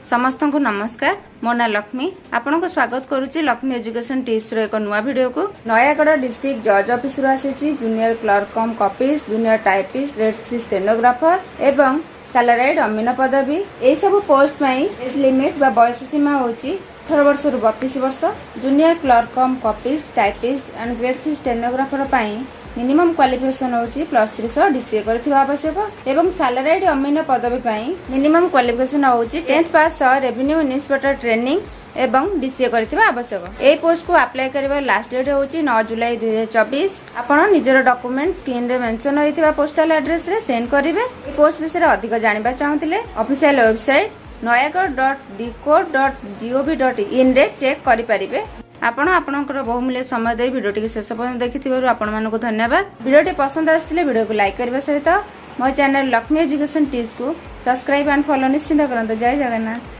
समस्त को नमस्कार। मो ना लक्ष्मी आपण को स्वागत करुच्ची लक्ष्मी एजुकेशन टिप्स रो एक नुआ वीडियो को। नयागढ़ डिस्ट्रिक्ट जज ऑफिस रो आसीची junior clerk cum copyist, junior typist, grade 3 stenographer एवं सैलरीड अमीन पदवी ए सब पोस्ट में एज लिमिट बा बयस सीमा होची 18 वर्ष रु 32 वर्ष। Junior clerk cum copyist, typist and grade 3 stenographer पाई मिनिमम क्वालिफिकेशन होची +300 डीसीए करथिबा आवश्यक एवं सैलरीड अमीन पदवी पाई मिनिमम क्वालिफिकेशन होची 10th पास रेवेन्यू इन्स्पेक्टर ट्रेनिंग एवं डीसीए करथिबा आवश्यक। ए पोस्ट को अप्लाई करबा लास्ट डेट होची 9 जुलाई 2024। आपण निजर डॉक्यूमेंट स्क्रीन रे मेंशन होइथिबा पोस्टल एड्रेस रे सेंड करिवे। ए पोस्ट विषय अधिक जानिबा चाहतिले ऑफिशियल वेबसाइट nayagarh.dico.gov.in रे चेक करि परिबे। आपण आपनकर बहुमूल्य समय दे वीडियो टी शेष पर्यंत देखिथिबारु आपण मानको धन्यवाद। वीडियो टी पसंद आस्थिले वीडियो को लाइक करबा सहित मो चैनल लक्ष्मी एजुकेशन टिप्स को सब्सक्राइब एंड फॉलो निश्चित करंत। जय जगन्नाथ।